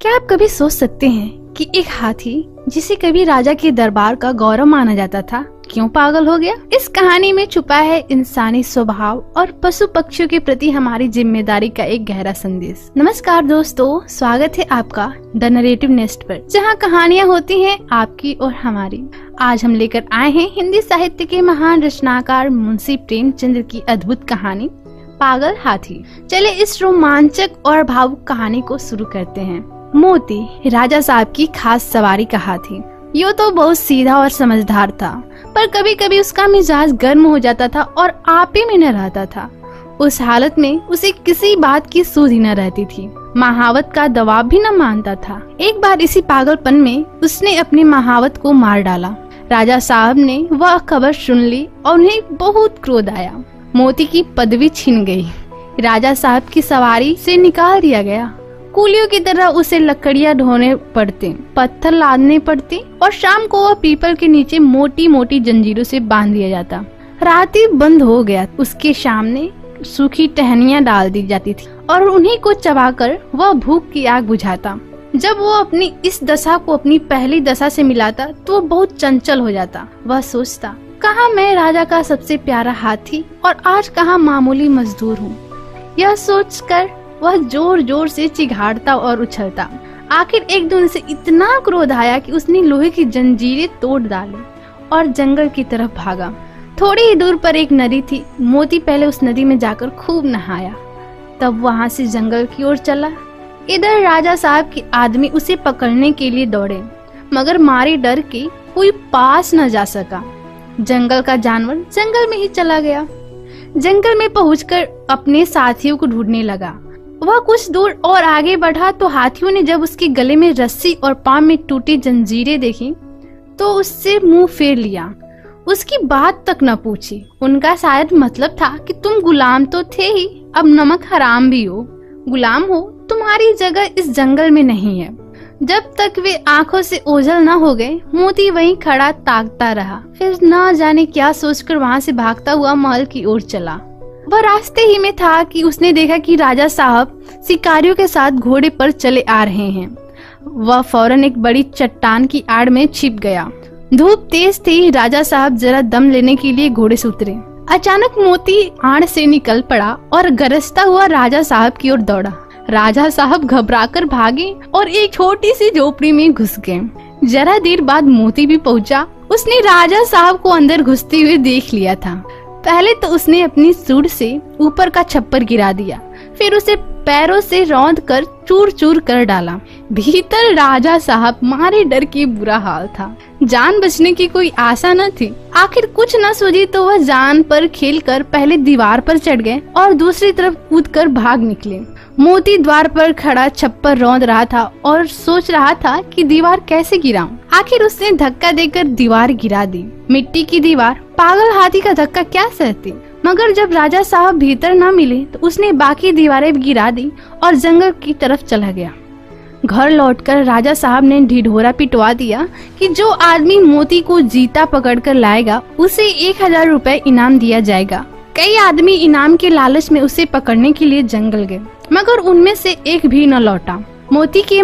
क्या आप कभी सोच सकते हैं कि एक हाथी जिसे कभी राजा के दरबार का गौरव माना जाता था क्यों पागल हो गया? इस कहानी में छुपा है इंसानी स्वभाव और पशु पक्षियों के प्रति हमारी जिम्मेदारी का एक गहरा संदेश। नमस्कार दोस्तों, स्वागत है आपका द नरेटिव नेस्ट पर, जहां कहानियां होती हैं आपकी और हमारी। आज हम लेकर आए हैं हिंदी साहित्य के महान रचनाकार मुंशी प्रेमचंद की अद्भुत कहानी पागल हाथी। चले इस रोमांचक और भावुक कहानी को शुरू करते हैं। मोती राजा साहब की खास सवारी का हाथी। यो तो बहुत सीधा और समझदार था, पर कभी कभी उसका मिजाज गर्म हो जाता था और आपे में न रहता था। उस हालत में उसे किसी बात की सूझ ही न रहती थी। महावत का दबाव भी न मानता था। एक बार इसी पागलपन में उसने अपनी महावत को मार डाला। राजा साहब ने वह खबर सुन ली और उन्हें बहुत क्रोध आया। मोती की पदवी छिन गई। राजा साहब की सवारी से निकाल दिया गया। कूलियों की तरह उसे लकड़ियां ढोने पड़ते, पत्थर लादने पड़ते और शाम को वह पीपल के नीचे मोटी मोटी जंजीरों से बांध दिया जाता। राती बंद हो गया। उसके सामने सूखी टहनियां डाल दी जाती थी और उन्हीं को चबाकर वह भूख की आग बुझाता। जब वो अपनी इस दशा को अपनी पहली दशा से मिलाता तो वो बहुत चंचल हो जाता। वह सोचता, कहाँ मैं राजा का सबसे प्यारा हाथी और आज कहाँ मामूली मजदूर हूँ। यह सोचकर वह जोर जोर से चिघाड़ता और उछलता। आखिर एक दिन से इतना क्रोध आया कि उसने लोहे की जंजीरें तोड़ डाली और जंगल की तरफ भागा। थोड़ी ही दूर पर एक नदी थी। मोती पहले उस नदी में जाकर खूब नहाया, तब वहां से जंगल की ओर चला। इधर राजा साहब के आदमी उसे पकड़ने के लिए दौड़े, मगर मारे डर के कोई पास न जा सका। जंगल का जानवर जंगल में ही चला गया। जंगल में पहुंचकर अपने साथियों को ढूंढने लगा। वह कुछ दूर और आगे बढ़ा तो हाथियों ने जब उसके गले में रस्सी और पांव में टूटी जंजीरें देखी तो उससे मुंह फेर लिया। उसकी बात तक न पूछी। उनका शायद मतलब था कि तुम गुलाम तो थे ही, अब नमक हराम भी हो। गुलाम हो, तुम्हारी जगह इस जंगल में नहीं है। जब तक वे आंखों से ओझल न हो गए, मोती वहीं खड़ा ताकता रहा। फिर न जाने क्या सोचकर वहां से भागता हुआ महल की ओर चला। वह रास्ते ही में था कि उसने देखा कि राजा साहब शिकारियों के साथ घोड़े पर चले आ रहे हैं। वह फौरन एक बड़ी चट्टान की आड़ में छिप गया। धूप तेज थी। राजा साहब जरा दम लेने के लिए घोड़े से उतरे। अचानक मोती आड़ से निकल पड़ा और गरजता हुआ राजा साहब की ओर दौड़ा। राजा साहब घबराकर भागे और एक छोटी सी झोपड़ी में घुस गए। जरा देर बाद मोती भी पहुंचा। उसने राजा साहब को अंदर घुसते हुए देख लिया था। पहले तो उसने अपनी सूंड से ऊपर का छप्पर गिरा दिया, फिर उसे पैरों से रौंद कर चूर चूर कर डाला। भीतर राजा साहब मारे डर के बुरा हाल था। जान बचने की कोई आशा न थी। आखिर कुछ न सूझी तो वह जान पर खेलकर पहले दीवार पर चढ़ गए और दूसरी तरफ कूदकर भाग निकले। मोती द्वार पर खड़ा छप्पर रौंद रहा था और सोच रहा था कि दीवार कैसे गिराऊं। आखिर उसने धक्का देकर दीवार गिरा दी। मिट्टी की दीवार पागल हाथी का धक्का क्या सहती। मगर जब राजा साहब भीतर न मिले तो उसने बाकी दीवारें भी गिरा दी और जंगल की तरफ चला गया। घर लौटकर राजा साहब ने ढिढोरा पिटवा दिया कि जो आदमी मोती को जीता पकड़कर लाएगा उसे 1000 रुपए इनाम दिया जाएगा। कई आदमी इनाम के लालच में उसे पकड़ने के लिए जंगल गए, मगर उनमें से एक भी न लौटा। मोती के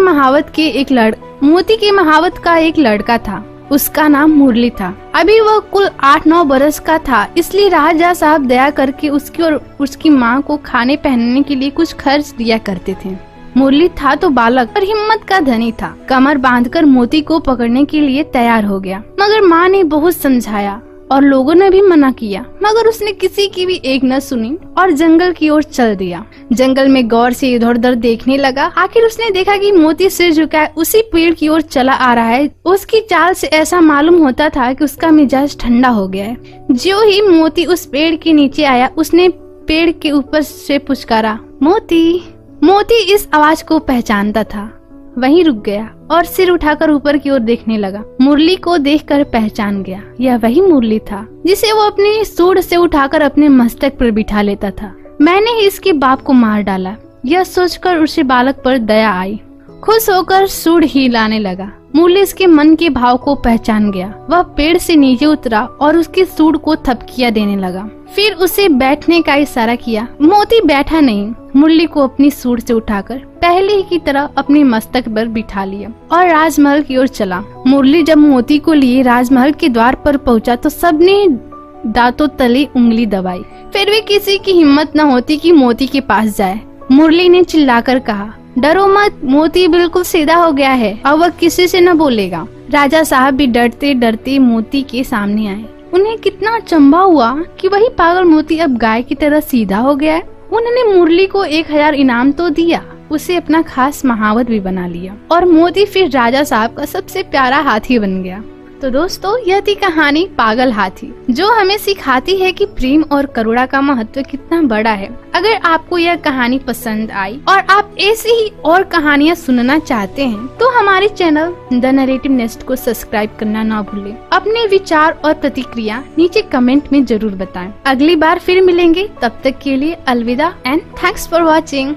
महावत का एक लड़का था। उसका नाम मुरली था। अभी वह कुल 8-9 बरस का था, इसलिए राजा साहब दया करके उसकी और उसकी माँ को खाने पहनने के लिए कुछ खर्च दिया करते थे। मुरली था तो बालक और हिम्मत का धनी था। कमर बांधकर मोती को पकड़ने के लिए तैयार हो गया, मगर माँ ने बहुत समझाया और लोगों ने भी मना किया, मगर उसने किसी की भी एक न सुनी और जंगल की ओर चल दिया। जंगल में गौर से इधर उधर देखने लगा। आखिर उसने देखा कि मोती सिर झुकाए उसी पेड़ की ओर चला आ रहा है। उसकी चाल से ऐसा मालूम होता था कि उसका मिजाज ठंडा हो गया है। जो ही मोती उस पेड़ के नीचे आया, उसने पेड़ के ऊपर से पुचकारा, मोती। मोती इस आवाज को पहचानता था। वहीं रुक गया और सिर उठाकर ऊपर की ओर देखने लगा। मुरली को देखकर पहचान गया। यह वही मुरली था जिसे वो अपनी सूंड से उठाकर अपने मस्तक पर बिठा लेता था। मैंने ही इसके बाप को मार डाला। यह सोचकर उसे बालक पर दया आई। खुश होकर सूंड हिलाने लगा। मुरली इसके मन के भाव को पहचान गया। वह पेड़ से नीचे उतरा और उसकी सूंड को थपकियां देने लगा। फिर उसे बैठने का इशारा किया। मोती बैठा नहीं, मुरली को अपनी सूंड से उठाकर पहले ही की तरह अपने मस्तक पर बिठा लिया और राजमहल की ओर चला। मुरली जब मोती को लिए राजमहल के द्वार पर पहुंचा तो सबने दांतों तले उंगली दबाई, फिर भी किसी की हिम्मत न होती कि मोती के पास जाए। मुरली ने चिल्लाकर कहा, डरो मत, मोती बिल्कुल सीधा हो गया है, अब वह किसी से न बोलेगा। राजा साहब भी डरते डरते मोती के सामने आए। उन्हें कितना अचंभा हुआ कि वही पागल मोती अब गाय की तरह सीधा हो गया है। उन्होंने मुरली को 1000 इनाम तो दिया, उसे अपना खास महावत भी बना लिया और मोती फिर राजा साहब का सबसे प्यारा हाथी बन गया। तो दोस्तों, यह थी कहानी पागल हाथी, जो हमें सिखाती है कि प्रेम और करुणा का महत्व कितना बड़ा है। अगर आपको यह कहानी पसंद आई और आप ऐसी ही और कहानियाँ सुनना चाहते हैं तो हमारे चैनल द नरेटिव नेस्ट को सब्सक्राइब करना ना भूलें। अपने विचार और प्रतिक्रिया नीचे कमेंट में जरूर बताएं। अगली बार फिर मिलेंगे, तब तक के लिए अलविदा एंड थैंक्स फॉर वॉचिंग।